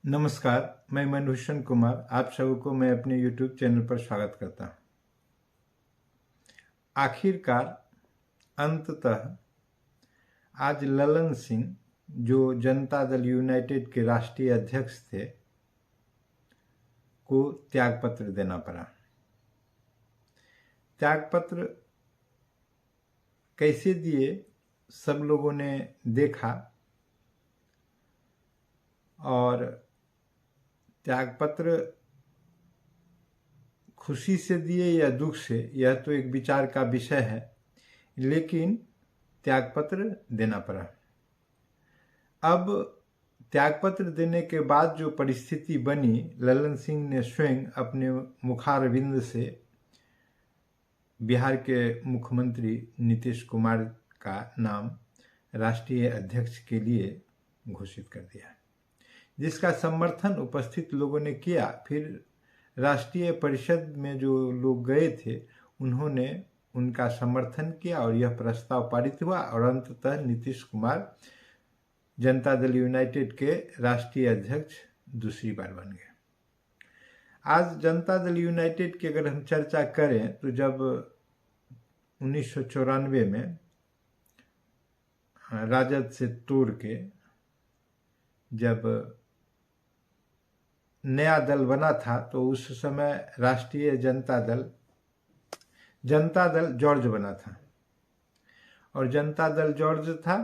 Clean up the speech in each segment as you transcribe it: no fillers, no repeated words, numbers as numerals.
नमस्कार, मैं मनभूषण कुमार आप सबको मैं अपने YouTube चैनल पर स्वागत करता हूं। आखिरकार अंततः आज ललन सिंह जो जनता दल यूनाइटेड के राष्ट्रीय अध्यक्ष थे को त्यागपत्र देना पड़ा। त्यागपत्र कैसे दिए सब लोगों ने देखा और त्यागपत्र खुशी से दिए या दुख से यह तो एक विचार का विषय है, लेकिन त्यागपत्र देना पड़ा। अब त्यागपत्र देने के बाद जो परिस्थिति बनी, ललन सिंह ने स्वयं अपने मुखारविंद से बिहार के मुख्यमंत्री नीतीश कुमार का नाम राष्ट्रीय अध्यक्ष के लिए घोषित कर दिया, जिसका समर्थन उपस्थित लोगों ने किया। फिर राष्ट्रीय परिषद में जो लोग गए थे उन्होंने उनका समर्थन किया और यह प्रस्ताव पारित हुआ और अंततः नीतीश कुमार जनता दल यूनाइटेड के राष्ट्रीय अध्यक्ष दूसरी बार बन गए। आज जनता दल यूनाइटेड की अगर हम चर्चा करें तो जब 1994 में राजद से तोड़ के जब नया दल बना था तो उस समय राष्ट्रीय जनता दल जॉर्ज बना था और जनता दल जॉर्ज था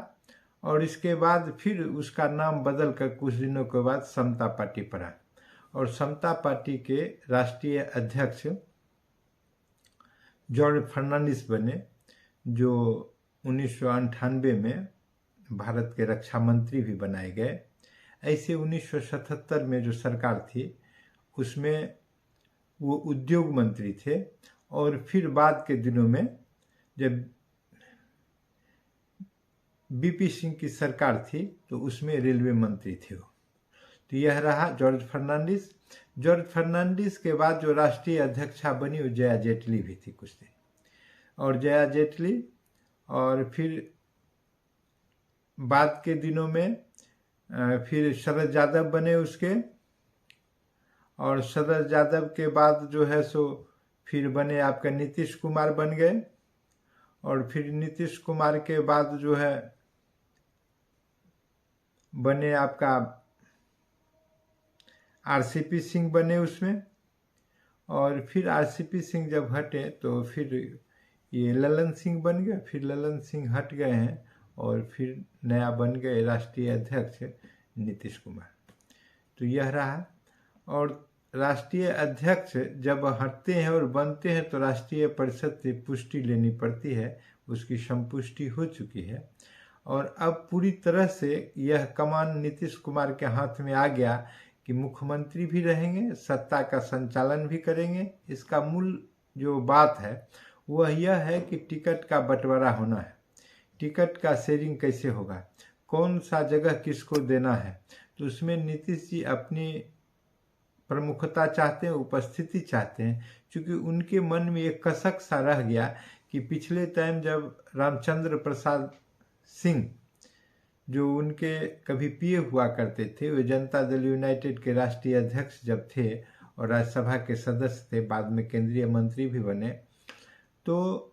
और इसके बाद फिर उसका नाम बदल कर कुछ दिनों के बाद समता पार्टी पड़ा और समता पार्टी के राष्ट्रीय अध्यक्ष जॉर्ज फर्नांडिस बने, जो 1998 में भारत के रक्षा मंत्री भी बनाए गए। ऐसे 1977 में जो सरकार थी उसमें वो उद्योग मंत्री थे और फिर बाद के दिनों में जब बीपी सिंह की सरकार थी तो उसमें रेलवे मंत्री थे वो। तो यह रहा जॉर्ज फर्नांडिस। जॉर्ज फर्नांडिस के बाद जो राष्ट्रीय अध्यक्षा बनी वो जया जेटली भी थी कुछ दिन, और जया जेटली और फिर बाद के दिनों में फिर शरद यादव बने उसके, और शरद यादव के बाद जो है सो फिर बने आपका नीतीश कुमार बन गए, और फिर नीतीश कुमार के बाद जो है बने आपका आरसीपी सिंह बने उसमें, और फिर आरसीपी सिंह जब हटे तो फिर ये ललन सिंह बन गए। फिर ललन सिंह हट गए हैं और फिर नया बन गए राष्ट्रीय अध्यक्ष नीतीश कुमार। तो यह रहा। और राष्ट्रीय अध्यक्ष जब हटते हैं और बनते हैं तो राष्ट्रीय परिषद से पुष्टि लेनी पड़ती है, उसकी संपुष्टि हो चुकी है और अब पूरी तरह से यह कमान नीतीश कुमार के हाथ में आ गया कि मुख्यमंत्री भी रहेंगे, सत्ता का संचालन भी करेंगे। इसका मूल जो बात है वह यह है कि टिकट का बंटवारा होना है, टिकट का शेयरिंग कैसे होगा, कौन सा जगह किसको देना है। तो उसमें नीतीश जी अपनी प्रमुखता चाहते हैं, उपस्थिति चाहते हैं, क्योंकि उनके मन में एक कसक सा रह गया कि पिछले टाइम जब रामचंद्र प्रसाद सिंह जो उनके कभी पीए हुआ करते थे, वे जनता दल यूनाइटेड के राष्ट्रीय अध्यक्ष जब थे और राज्यसभा के सदस्य थे, बाद में केंद्रीय मंत्री भी बने, तो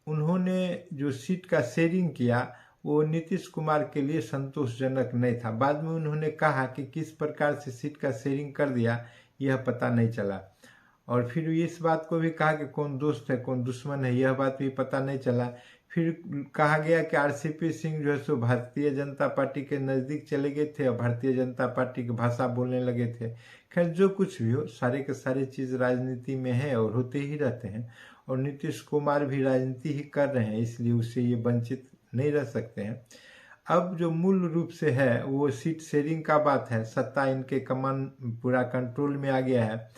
उन्होंने जो सीट का शेयरिंग किया वो नीतीश कुमार के लिए संतोषजनक नहीं था। बाद में उन्होंने कहा कि किस प्रकार से सीट का शेयरिंग कर दिया यह पता नहीं चला, और फिर इस बात को भी कहा कि कौन दोस्त है कौन दुश्मन है यह बात भी पता नहीं चला। फिर कहा गया कि आरसीपी सिंह जो है सो भारतीय जनता पार्टी के नज़दीक चले गए थे और भारतीय जनता पार्टी की भाषा बोलने लगे थे। खैर जो कुछ भी हो, सारे के सारे चीज़ राजनीति में है और होते ही रहते हैं, और नीतीश कुमार भी राजनीति ही कर रहे हैं, इसलिए उससे ये वंचित नहीं रह सकते हैं। अब जो मूल रूप से है वो सीट शेयरिंग का बात है, सत्ता इनके कमान पूरा कंट्रोल में आ गया है।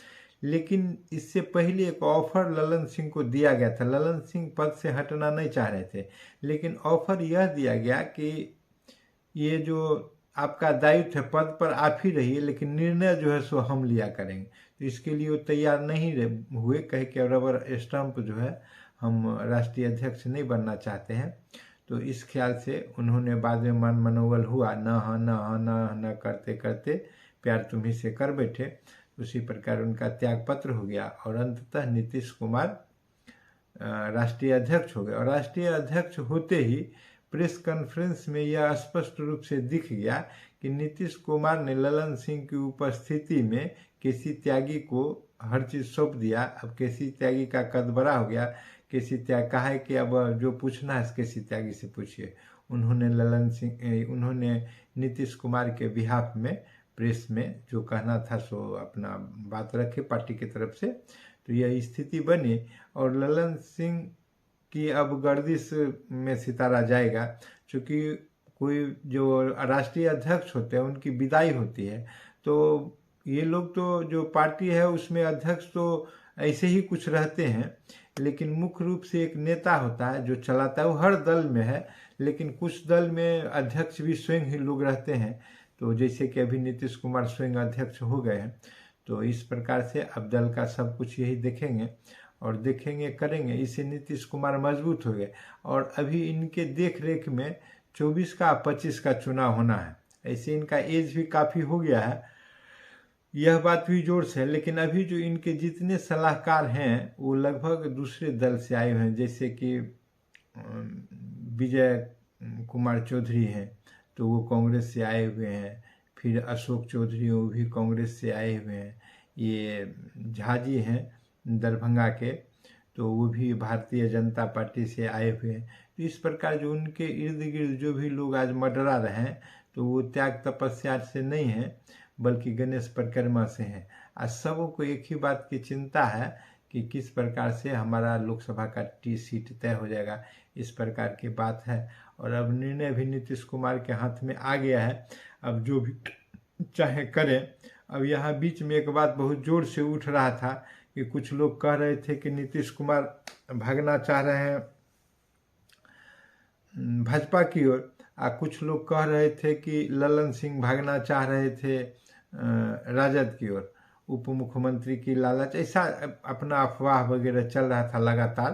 लेकिन इससे पहले एक ऑफर ललन सिंह को दिया गया था। ललन सिंह पद से हटना नहीं चाह रहे थे, लेकिन ऑफर यह दिया गया कि ये जो आपका दायित्व है पद पर आप ही रहिए, लेकिन निर्णय जो है सो हम लिया करेंगे। तो इसके लिए वो तैयार नहीं हुए, कहे कि रबर स्टंप जो है हम राष्ट्रीय अध्यक्ष नहीं बनना चाहते हैं। तो इस ख्याल से उन्होंने बाद में मन मनोबल हुआ, न करते करते प्यार तुम्ही से कर बैठे, उसी प्रकार उनका त्याग पत्र हो गया और अंततः नीतीश कुमार राष्ट्रीय अध्यक्ष हो गए। और राष्ट्रीय अध्यक्ष होते ही प्रेस कॉन्फ्रेंस में यह स्पष्ट रूप से दिख गया कि नीतीश कुमार ने ललन सिंह की उपस्थिति में केसी त्यागी को हर चीज़ सौंप दिया। अब केसी त्यागी का कद बड़ा हो गया। केसी त्याग कहा है कि अब जो पूछना है केसी त्यागी से पूछिए। उन्होंने नीतीश कुमार के बिहाफ में प्रेस में जो कहना था सो अपना बात रखे पार्टी की तरफ से। तो यह स्थिति बनी और ललन सिंह की अब गर्दिश में सितारा जाएगा, क्योंकि कोई जो राष्ट्रीय अध्यक्ष होते हैं उनकी विदाई होती है, तो ये लोग तो जो पार्टी है उसमें अध्यक्ष तो ऐसे ही कुछ रहते हैं, लेकिन मुख्य रूप से एक नेता होता है जो चलाता है। वो हर दल में है, लेकिन कुछ दल में अध्यक्ष भी स्वयं ही लोग रहते हैं। तो जैसे कि अभी नीतीश कुमार स्वयं अध्यक्ष हो गए हैं, तो इस प्रकार से अब दल का सब कुछ यही देखेंगे और देखेंगे करेंगे। इससे नीतीश कुमार मजबूत हो गए और अभी इनके देख रेख में 24 का 25 का चुनाव होना है। ऐसे इनका एज भी काफ़ी हो गया है, यह बात भी जोर से है। लेकिन अभी जो इनके जितने सलाहकार हैं वो लगभग दूसरे दल से आए हुए हैं, जैसे कि विजय कुमार चौधरी हैं तो वो कांग्रेस से आए हुए हैं। फिर अशोक चौधरी वो भी कांग्रेस से आए हुए हैं। ये झा जी हैं दरभंगा के, तो वो भी भारतीय जनता पार्टी से आए हुए हैं। तो इस प्रकार जो उनके इर्द गिर्द जो भी लोग आज मंडरा रहे हैं, तो वो त्याग तपस्या से नहीं है बल्कि गणेश परिक्रमा से हैं। आज सबों को एक ही बात की चिंता है कि किस प्रकार से हमारा लोकसभा का सीट तय हो जाएगा, इस प्रकार की बात है। और अब निर्णय भी नीतीश कुमार के हाथ में आ गया है, अब जो भी चाहे करें। अब यहाँ बीच में एक बात बहुत जोर से उठ रहा था कि कुछ लोग कह रहे थे कि नीतीश कुमार भागना चाह रहे हैं भाजपा की ओर, कुछ लोग कह रहे थे कि ललन सिंह भागना चाह रहे थे राजद की ओर, उप मुख्यमंत्री की लालच, ऐसा अपना अफवाह वगैरह चल रहा था लगातार।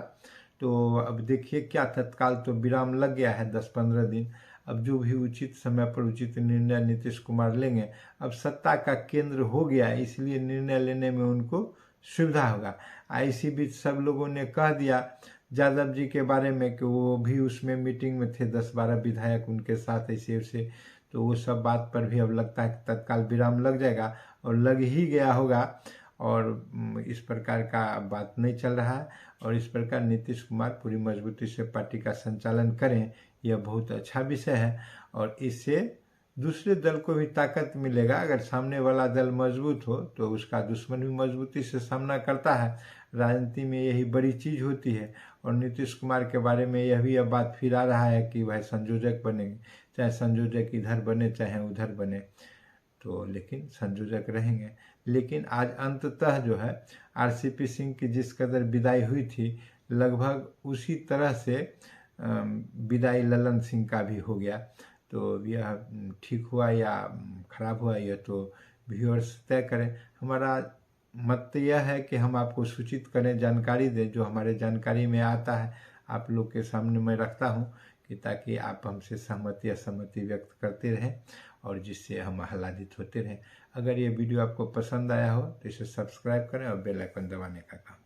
तो अब देखिए क्या तत्काल तो विराम लग गया है 10-15 दिन। अब जो भी उचित समय पर उचित निर्णय नीतीश कुमार लेंगे, अब सत्ता का केंद्र हो गया इसलिए निर्णय लेने में उनको सुविधा होगा। इसी बीच सब लोगों ने कह दिया यादव जी के बारे में कि वो भी उसमें मीटिंग में थे, 10-12 विधायक उनके साथ ऐसे वैसे, तो वो सब बात पर भी अब लगता है कि तत्काल विराम लग जाएगा और लग ही गया होगा। और इस प्रकार का बात नहीं चल रहा है और इस प्रकार नीतीश कुमार पूरी मजबूती से पार्टी का संचालन करें, यह बहुत अच्छा विषय है। और इससे दूसरे दल को भी ताकत मिलेगा। अगर सामने वाला दल मजबूत हो तो उसका दुश्मन भी मजबूती से सामना करता है। राजनीति में यही बड़ी चीज़ होती है। और नीतीश कुमार के बारे में यह भी अब बात फिर आ रहा है कि वह संयोजक बनेंगे, चाहे संयोजक इधर बने चाहे उधर बने, तो लेकिन संयोजक रहेंगे। लेकिन आज अंततः जो है आरसीपी सिंह की जिस कदर विदाई हुई थी, लगभग उसी तरह से विदाई ललन सिंह का भी हो गया। तो यह ठीक हुआ या खराब हुआ, यह तो व्यूअर्स तय करें। हमारा मत यह है कि हम आपको सूचित करें, जानकारी दें, जो हमारे जानकारी में आता है आप लोग के सामने मैं रखता हूं, कि ताकि आप हमसे सहमति असहमति व्यक्त करते रहें और जिससे हम आह्लादित होते रहें। अगर ये वीडियो आपको पसंद आया हो तो इसे सब्सक्राइब करें और बेल आइकन दबाने का काम